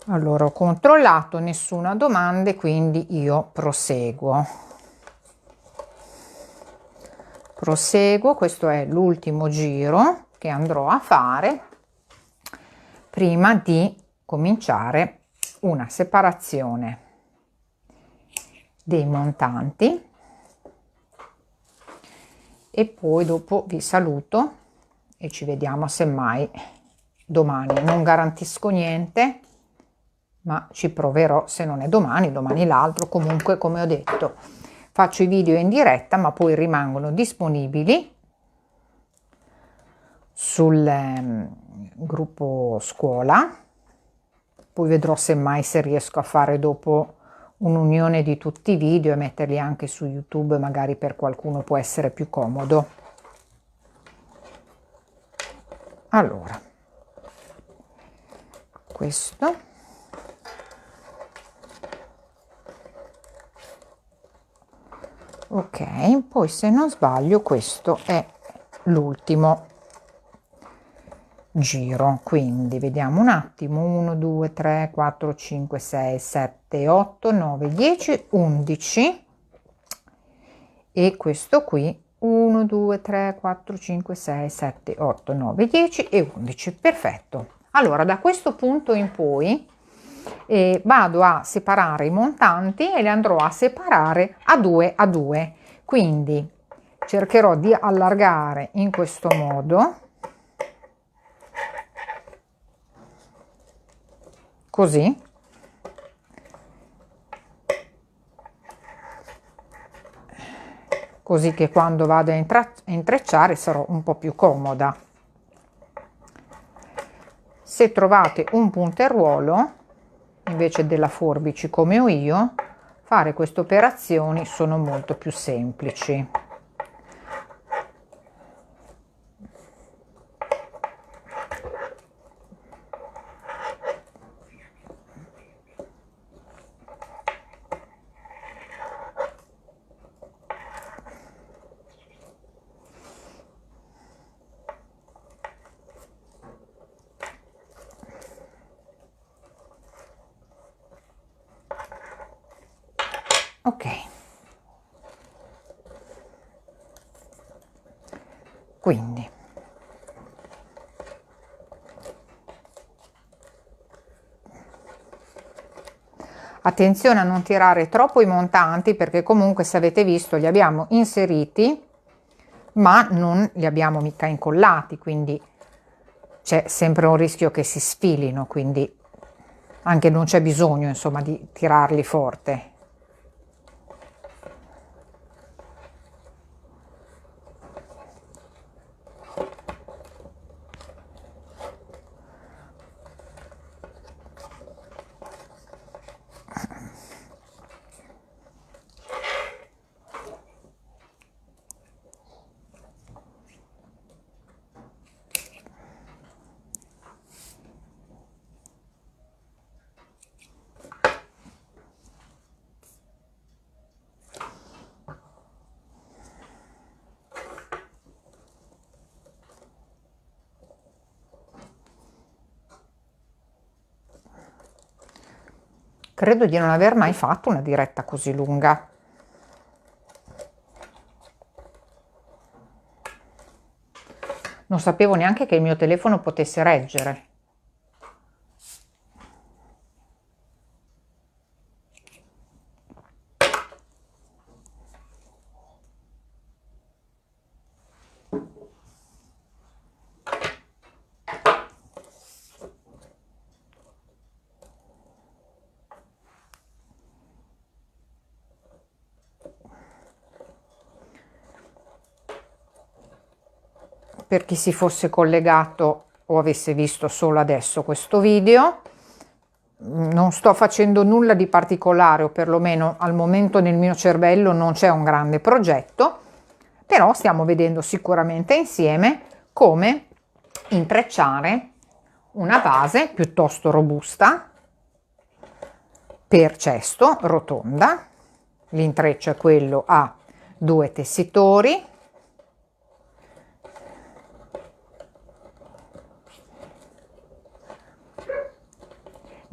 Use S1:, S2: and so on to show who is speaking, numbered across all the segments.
S1: Allora, ho controllato, nessuna domanda, quindi io proseguo. Questo è l'ultimo giro che andrò a fare prima di cominciare una separazione dei montanti, e poi dopo vi saluto e ci vediamo semmai domani. Non garantisco niente, ma ci proverò, se non è domani, domani l'altro. Comunque, come ho detto, faccio i video in diretta, ma poi rimangono disponibili sul gruppo scuola. Poi vedrò semmai se riesco a fare dopo un'unione di tutti i video e metterli anche su YouTube, magari per qualcuno può essere più comodo. Allora, questo, ok, poi se non sbaglio questo è l'ultimo giro, quindi vediamo un attimo: 1 2 3 4 5 6 7 8 9 10 11, e questo qui 1 2 3 4 5 6 7 8 9 10 e 11. Perfetto. Allora, da questo punto in poi vado a separare i montanti e li andrò a separare a 2 a 2, quindi cercherò di allargare in questo modo, così, così che quando vado a intrecciare sarò un po' più comoda. Se trovate un punteruolo invece della forbice come ho io, fare queste operazioni sono molto più semplici. Ok, quindi attenzione a non tirare troppo i montanti, perché comunque, se avete visto, li abbiamo inseriti ma non li abbiamo mica incollati, quindi c'è sempre un rischio che si sfilino, quindi anche non c'è bisogno, insomma, di tirarli forte. Credo di non aver mai fatto una diretta così lunga. Non sapevo neanche che il mio telefono potesse reggere. Per chi si fosse collegato o avesse visto solo adesso questo video, non sto facendo nulla di particolare, o perlomeno al momento nel mio cervello non c'è un grande progetto, però stiamo vedendo sicuramente insieme come intrecciare una base piuttosto robusta per cesto, rotonda. L'intreccio è quello a 2 tessitori,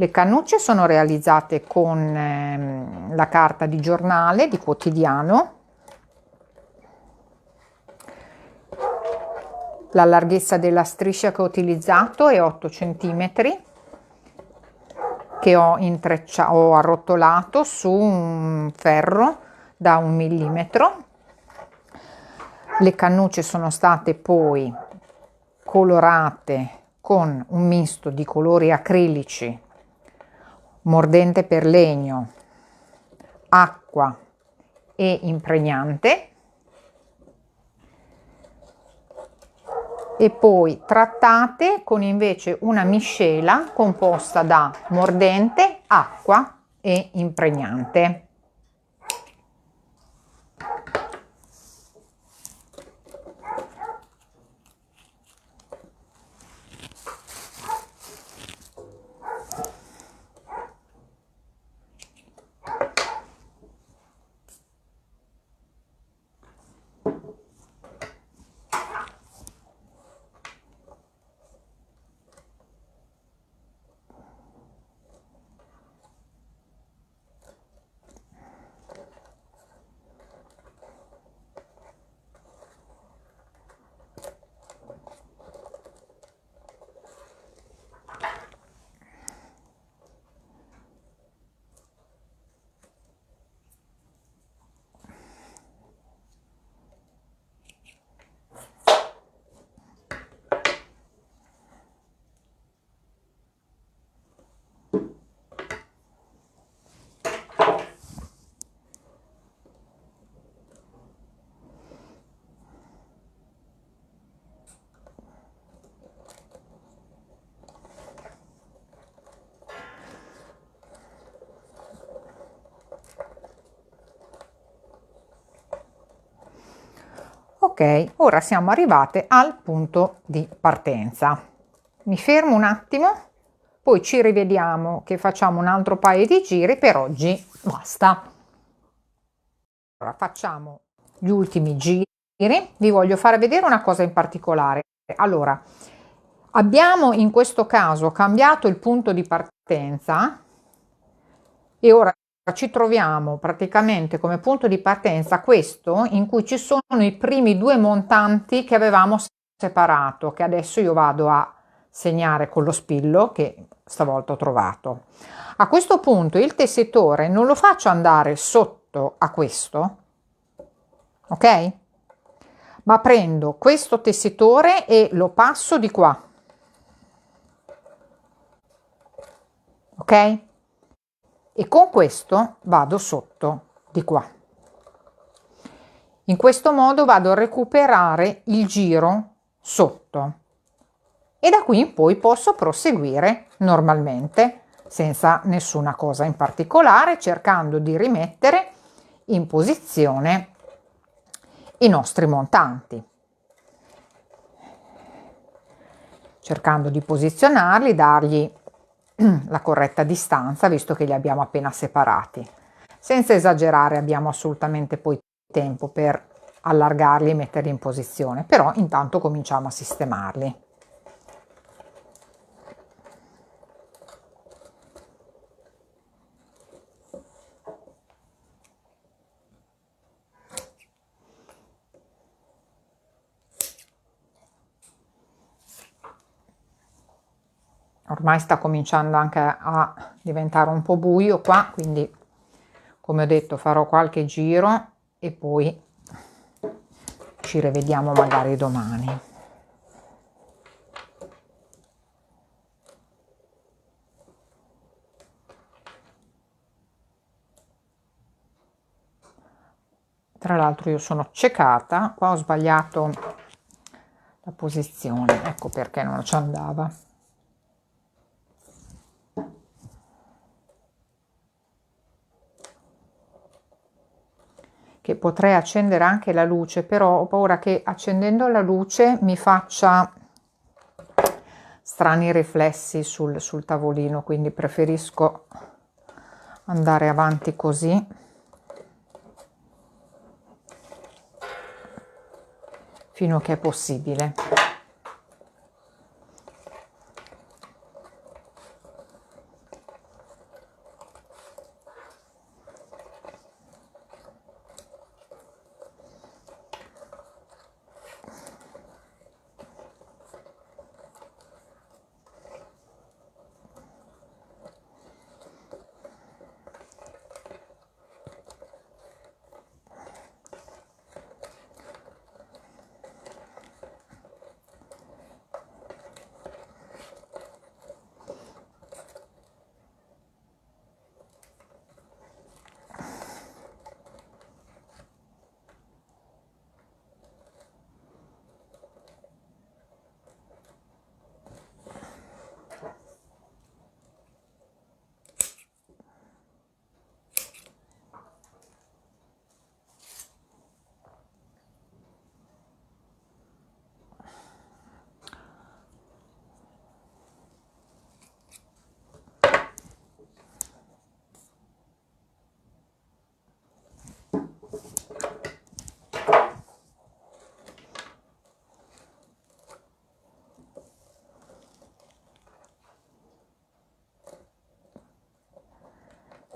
S1: Le cannucce sono realizzate con la carta di giornale, di quotidiano. La larghezza della striscia che ho utilizzato è 8 cm, che ho arrotolato su un ferro da 1 millimetro. Le cannucce sono state poi colorate con un misto di colori acrilici, mordente per legno, acqua e impregnante, e poi trattate con invece una miscela composta da mordente, acqua e impregnante. Ok, ora siamo arrivate al punto di partenza. Mi fermo un attimo, poi ci rivediamo che facciamo un altro paio di giri. Per oggi basta. Ora facciamo gli ultimi giri. Vi voglio fare vedere una cosa in particolare. Allora, abbiamo in questo caso cambiato il punto di partenza e ora ci troviamo praticamente come punto di partenza questo in cui ci sono i primi due montanti che avevamo separato, che adesso io vado a segnare con lo spillo che stavolta ho trovato. A questo punto il tessetore non lo faccio andare sotto a questo, ok? Ma prendo questo tessetore e lo passo di qua, ok? E con questo vado sotto di qua. In questo modo vado a recuperare il giro sotto e da qui in poi posso proseguire normalmente senza nessuna cosa in particolare, cercando di rimettere in posizione i nostri montanti, cercando di posizionarli, dargli la corretta distanza, visto che li abbiamo appena separati. Senza esagerare, abbiamo assolutamente poi tempo per allargarli e metterli in posizione, però intanto cominciamo a sistemarli. Ormai sta cominciando anche a diventare un po' buio qua, quindi come ho detto farò qualche giro e poi ci rivediamo magari domani. Tra l'altro io sono ciecata, qua ho sbagliato la posizione, ecco perché non ci andava. Che potrei accendere anche la luce, però ho paura che accendendo la luce mi faccia strani riflessi sul tavolino, quindi preferisco andare avanti così. Fino a che è possibile.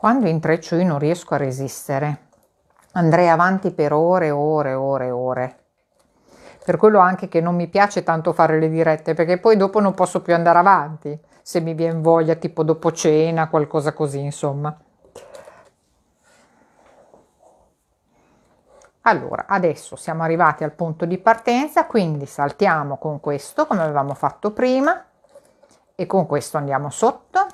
S1: quando intreccio io non riesco a resistere, andrei avanti per ore e ore e ore e ore. Per quello anche che non mi piace tanto fare le dirette, perché poi dopo non posso più andare avanti, se mi viene voglia, tipo dopo cena, qualcosa così, insomma. Allora, adesso siamo arrivati al punto di partenza, quindi saltiamo con questo, come avevamo fatto prima, e con questo andiamo sotto,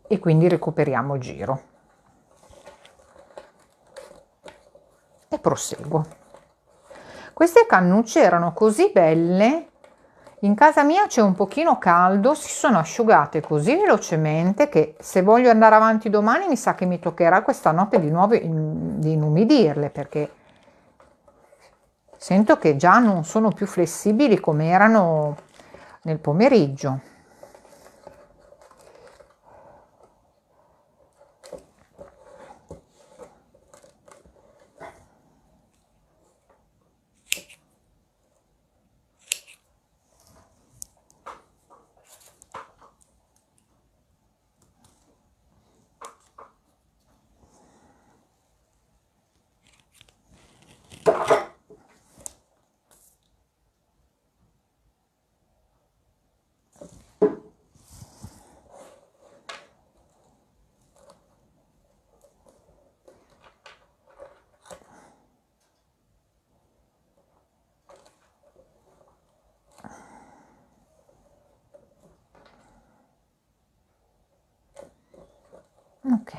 S1: e quindi recuperiamo il giro. E proseguo. Queste cannucce erano così belle, in casa mia c'è un pochino caldo, si sono asciugate così velocemente che se voglio andare avanti domani mi sa che mi toccherà questa notte di nuovo di inumidirle, perché sento che già non sono più flessibili come erano nel pomeriggio. Ok.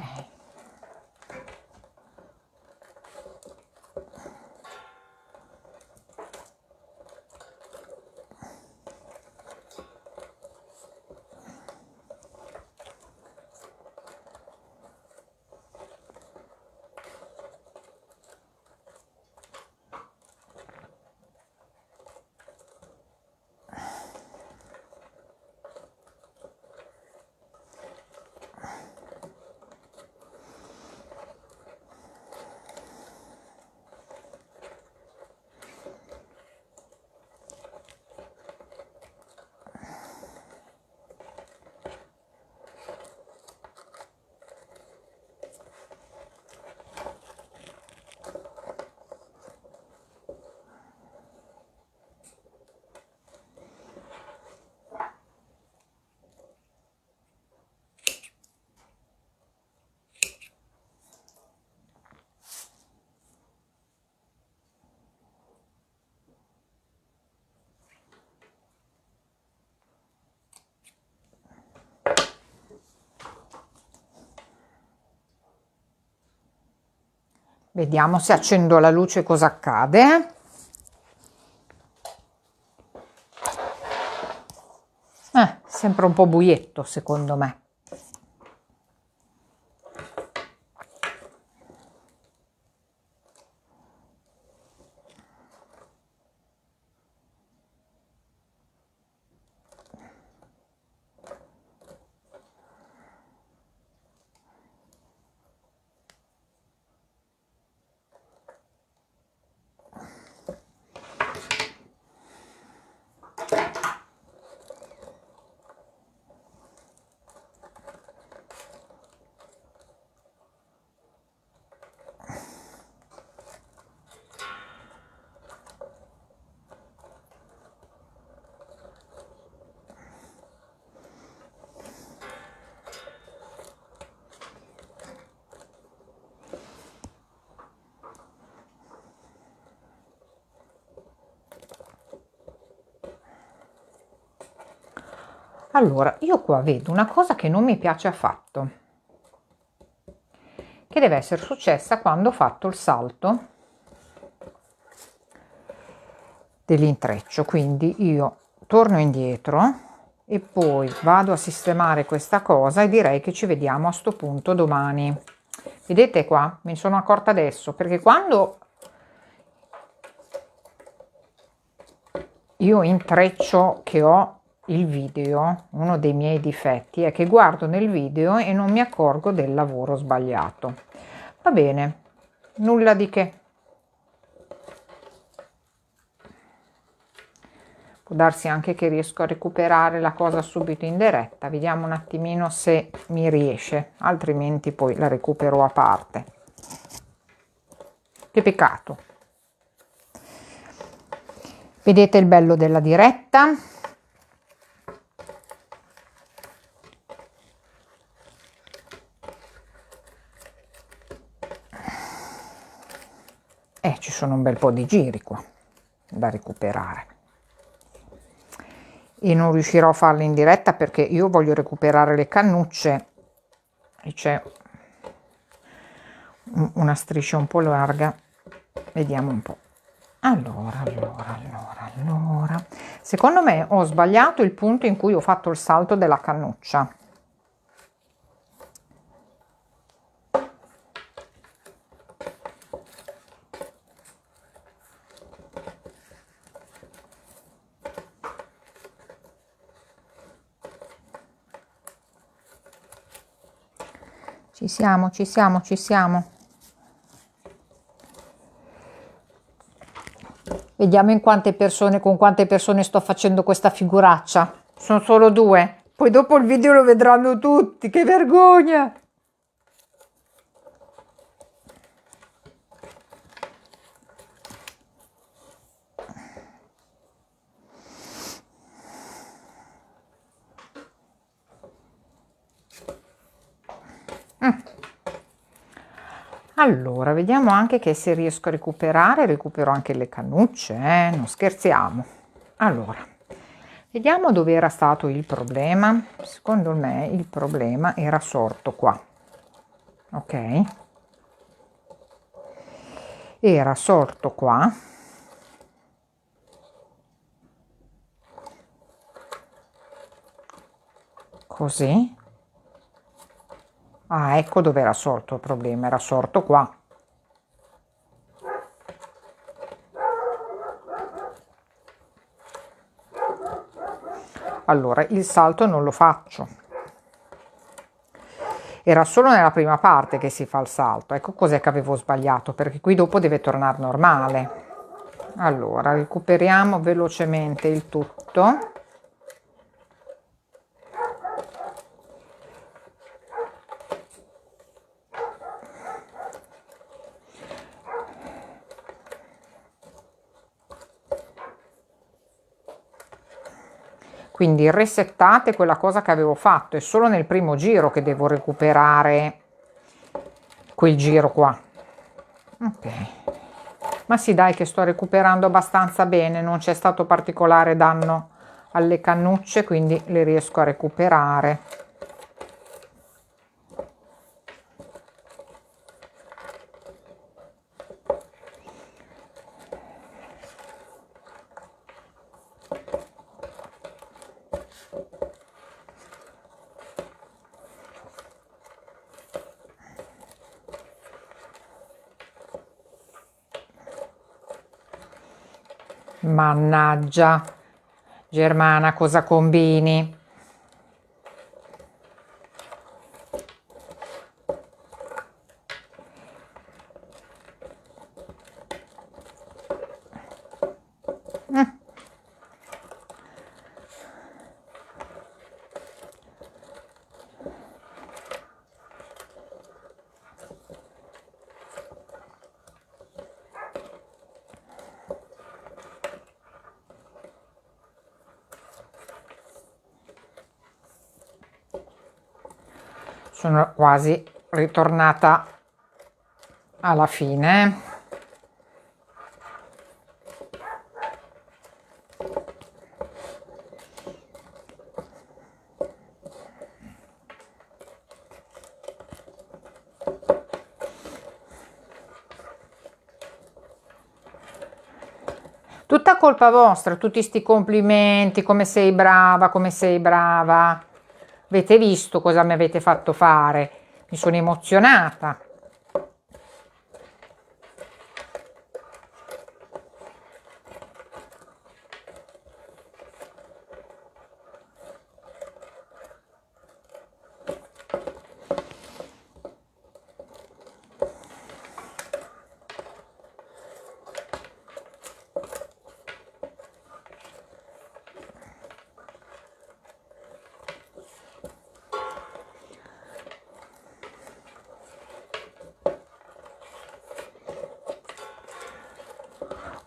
S1: Vediamo se accendo la luce cosa accade. Sempre un po' buietto secondo me. Allora, io qua vedo una cosa che non mi piace affatto, che deve essere successa quando ho fatto il salto dell'intreccio, quindi io torno indietro e poi vado a sistemare questa cosa e direi che ci vediamo a sto punto domani. Vedete qua? Mi sono accorta adesso, perché quando io intreccio che ho il video, uno dei miei difetti è che guardo nel video e non mi accorgo del lavoro sbagliato. Va bene, nulla di che. Può darsi anche che riesco a recuperare la cosa subito in diretta, vediamo un attimino se mi riesce, altrimenti poi la recupero a parte. Che peccato. Vedete il bello della diretta? Ci sono un bel po' di giri qua da recuperare. E non riuscirò a farli in diretta perché io voglio recuperare le cannucce e c'è una striscia un po' larga. Vediamo un po'. Allora, secondo me ho sbagliato il punto in cui ho fatto il salto della cannuccia. Ci siamo. Vediamo in quante persone, con quante persone sto facendo questa figuraccia. Sono solo 2. Poi dopo il video lo vedranno tutti. Che vergogna! Allora, vediamo anche che se riesco a recupero anche le cannucce, non scherziamo. Allora, vediamo dove era stato il problema. Secondo me il problema era sorto qua, ok? Era sorto qua. Così. Ah, ecco dove era sorto il problema, era sorto qua. Allora, il salto non lo faccio. Era solo nella prima parte che si fa il salto. Ecco cos'è che avevo sbagliato, perché qui dopo deve tornare normale. Allora, recuperiamo velocemente il tutto. Quindi resettate quella cosa che avevo fatto, è solo nel primo giro che devo recuperare quel giro qua. Ok, ma sì, dai, che sto recuperando abbastanza bene, non c'è stato particolare danno alle cannucce, quindi le riesco a recuperare. Mannaggia, Germana, cosa combini? Sono quasi ritornata alla fine. Tutta colpa vostra, tutti sti complimenti, come sei brava, come sei brava. Avete visto cosa mi avete fatto fare? Mi sono emozionata.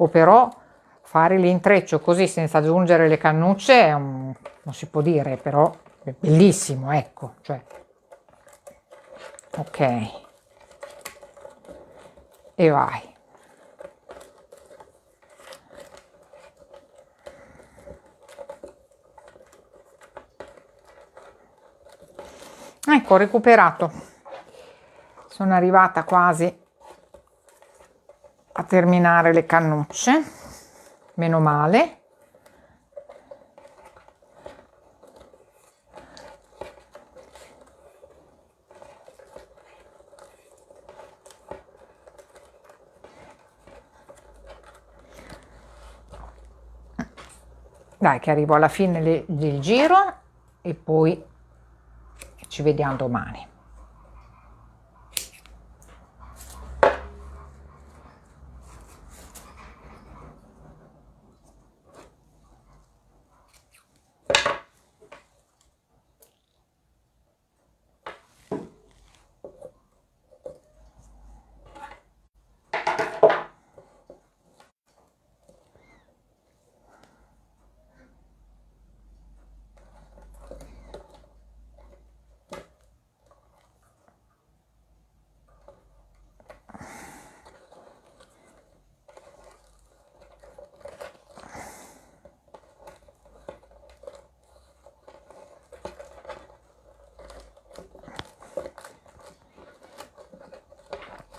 S1: o però fare l'intreccio così senza aggiungere le cannucce è non si può dire, però è bellissimo, ecco, cioè ok, e vai. Ecco, ho recuperato, sono arrivata quasi a terminare le cannucce, meno male. Dai, che arrivo alla fine del giro e poi ci vediamo domani.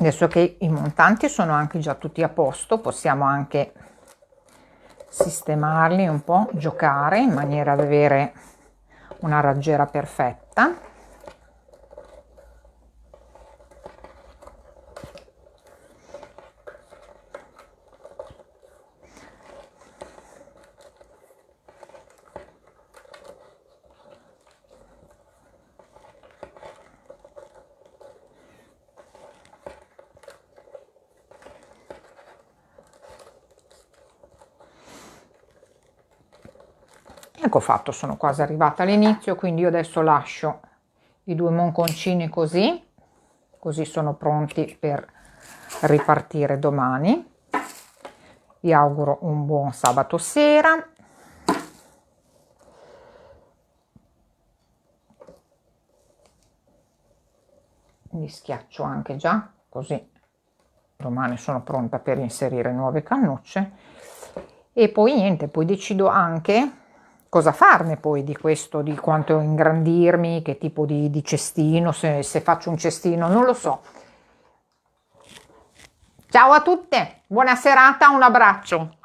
S1: Adesso che i montanti sono anche già tutti a posto, possiamo anche sistemarli un po', giocare in maniera da avere una raggiera perfetta. Ecco fatto, sono quasi arrivata all'inizio, quindi io adesso lascio i due monconcini così sono pronti per ripartire domani. Vi auguro un buon sabato sera. Li schiaccio anche già, così domani sono pronta per inserire nuove cannucce. E poi niente, poi decido anche cosa farne poi di questo, di quanto ingrandirmi, che tipo di cestino, se faccio un cestino, non lo so. Ciao a tutte, buona serata, un abbraccio.